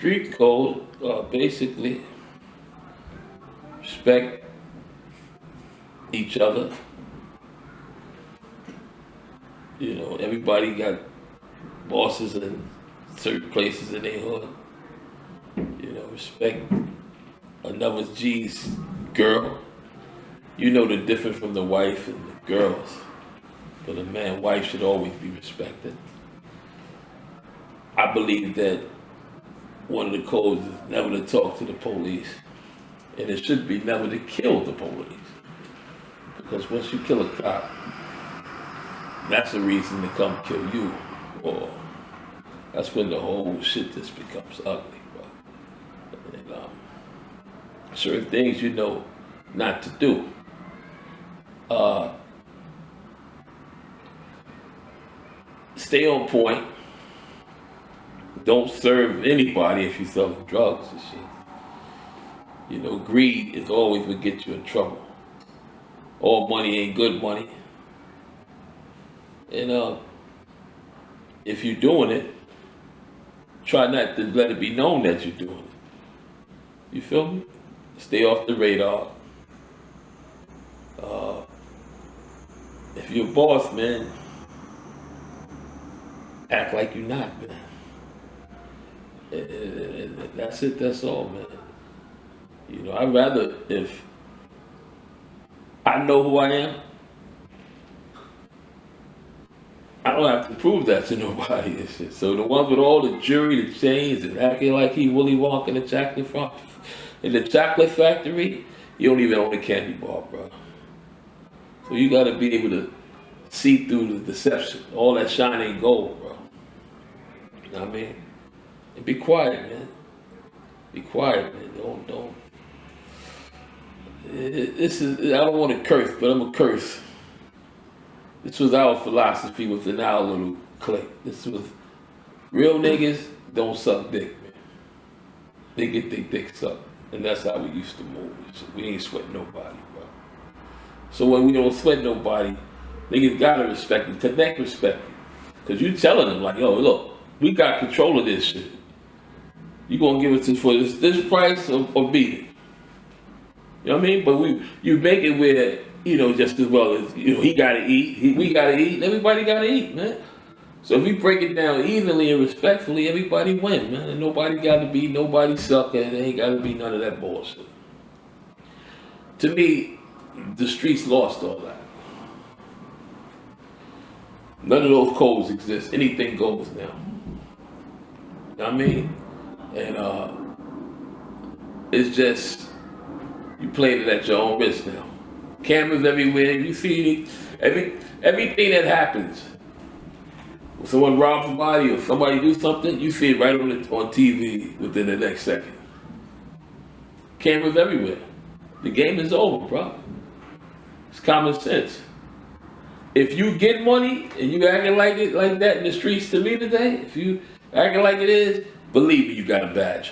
street code, basically respect each other. You know, everybody got bosses in certain places in their hood. You know, respect another G's girl. You know the difference from the wife and the girls. But a man, wife should always be respected. I believe that one of the codes is never to talk to the police. And it should be never to kill the police. Because once you kill a cop, that's a reason to come kill you. Or that's when the whole shit just becomes ugly, bro. And, certain things you know not to do. Stay on point. Don't serve anybody if you're selling drugs and shit. You know, greed is always what gets you in trouble. All money ain't good money. And if you're doing it, try not to let it be known that you're doing it. You feel me? Stay off the radar. If you're a boss, man, act like you're not, man. And that's it, that's all, man. You know, I'd rather, if I know who I am, I don't have to prove that to nobody and shit. So the ones with all the jewelry, the chains, and acting like he Willy Wonka in the chocolate factory, you don't even own a candy bar, bro. So you gotta be able to see through the deception. All that shine ain't gold, bro. You know what I mean? And be quiet, man. Be quiet, man. Don't. I don't want to curse, but I'm gonna curse. This was our philosophy within our little clique. This was real niggas don't suck dick, man. They get their dick sucked. And that's how we used to move. We ain't sweat nobody, bro. So when we don't sweat nobody, niggas gotta respect you. Connect, respect you. Cause you telling them like, yo, look, we got control of this shit. You gonna give it to for this price or beat it. You know what I mean? But you make it where, you know, just as well as, you know, he gotta eat, we gotta eat, and everybody gotta eat, man. So if we break it down evenly and respectfully, everybody win, man. And nobody gotta be, nobody sucker, and there ain't gotta be none of that bullshit. To me, the streets lost all that. None of those codes exist. Anything goes now. You know what I mean? And it's just, you playing it at your own risk now. Cameras everywhere, you see everything that happens. When someone robs somebody or somebody do something, you see it right on TV within the next second. Cameras everywhere. The game is over, bro. It's common sense. If you get money and you acting like it like that in the streets to me today, if you acting like it is, believe me, you got a badge.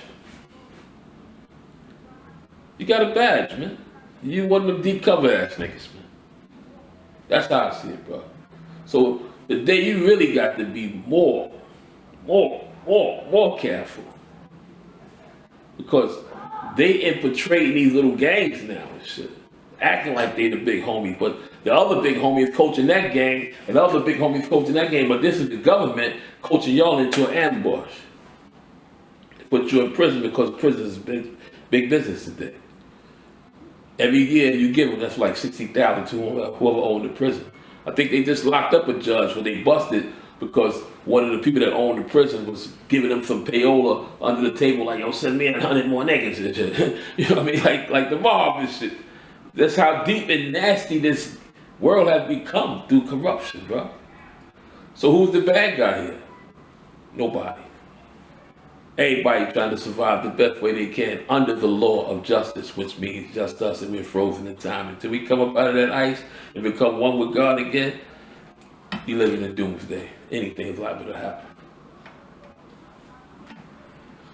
You got a badge, man. You one of them deep cover ass niggas, man. That's how I see it, bro. So the day you really got to be more careful. Because they infiltrating these little gangs now and shit. Acting like they the big homie, but the other big homie is coaching that gang, and the other big homie is coaching that gang, but this is the government coaching y'all into an ambush. To put you in prison because prison is big business today. Every year you give them, that's like $60,000 to whoever owned the prison. I think they just locked up a judge when they busted because one of the people that owned the prison was giving them some payola under the table, like, yo, send me 100 more niggas and shit. You know what I mean? Like the mob and shit. That's how deep and nasty this world has become through corruption, bro. So who's the bad guy here? Nobody. Everybody trying to survive the best way they can under the law of justice, which means just us, and we're frozen in time. Until we come up out of that ice and become one with God again, you live in a doomsday. Anything is liable to happen.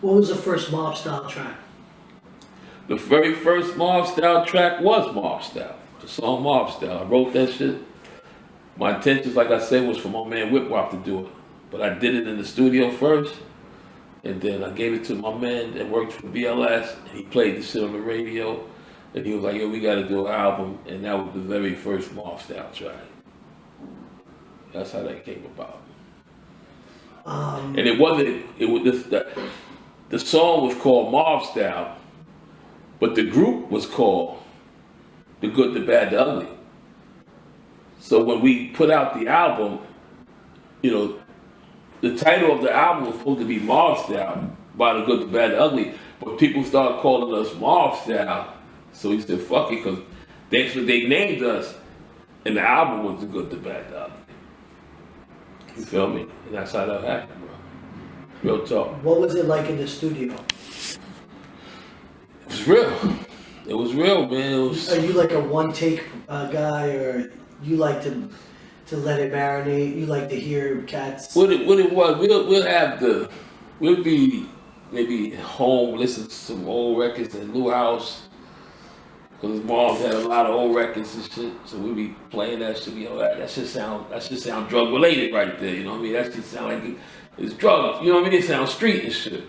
What was the first Mobstyle track? The very first Mobstyle track was Mobstyle. The song Mobstyle. I wrote that shit. My intentions, like I said, was for my man Whip Wop to do it. But I did it in the studio first. And then I gave it to my man that worked for BLS, and he played the shit on the radio. And he was like, yo, we gotta do an album. And that was the very first Mobstyle track. That's how that came about. And it was the song was called Mobstyle, but the group was called The Good, the Bad, the Ugly. So when we put out the album, you know, the title of the album was supposed to be Mobstyle, by The Good, the Bad, the Ugly, but people started calling us Mobstyle. So he said, fuck it, because that's what they named us, and the album was The Good, the Bad, the Ugly. You feel me? And that's how that happened, bro. Real talk. What was it like in the studio? It was real. It was real, man. It was. Are you like a one take guy, or you like to let it marinate? You like to hear cats? What it was, we'll be maybe home, listen to some old records in Lou House. Cause his mom had a lot of old records and shit, so we be playing that shit. You know, that should sound drug related right there. You know what I mean? That should sound like it's drugs. You know what I mean? It sounds street and shit.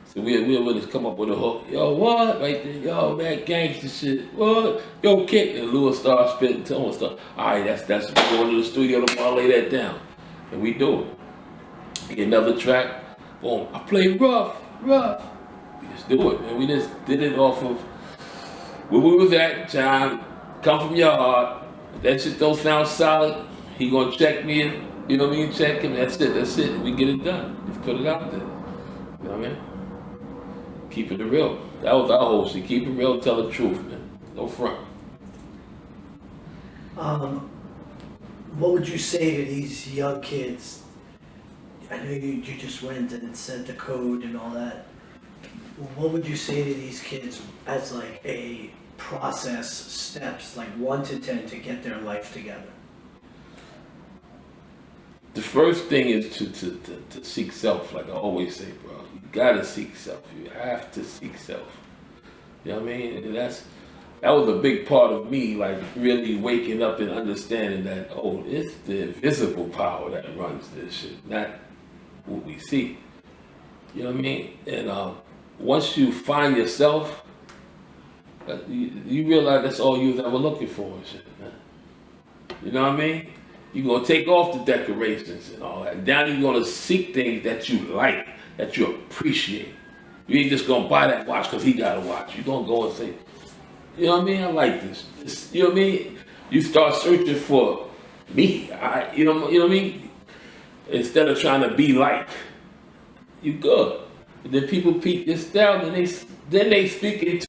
So we'll really come up with a hook. Yo, what? Right there. Yo, that gangster shit. What? Yo, kick. And Lewis starts spitting, tell him stuff. All right, that's going to the studio to parlay that down, and we do it. Get another track. Boom. I play rough. We just do it, man. We just did it off of. Where we was at, John, come from your heart. If that shit don't sound solid, he gonna check me in, you know what I mean? Check him, that's it. We get it done. Just put it out there. You know what I mean? Keep it real. That was our whole shit. Keep it real, tell the truth, man. No front. What would you say to these young kids? I know you just went and sent the code and all that. What would you say to these kids as like a process, steps, like 1 to 10 to get their life together? The first thing is to seek self, like I always say, bro. You gotta seek self. You have to seek self. You know what I mean? And that was a big part of me, like really waking up and understanding that, oh, it's the invisible power that runs this shit, not what we see. You know what I mean? And once you find yourself, you realize that's all you was ever looking for and shit, man. You know what I mean? You're gonna take off the decorations and all that. Now you're gonna seek things that you like, that you appreciate. You ain't just gonna buy that watch because he got a watch. You're gonna go and say, you know what I mean? I like this. You know what I mean? You start searching for me. You know what I mean? Instead of trying to be like, you good. And then people peep your style, and then they speak into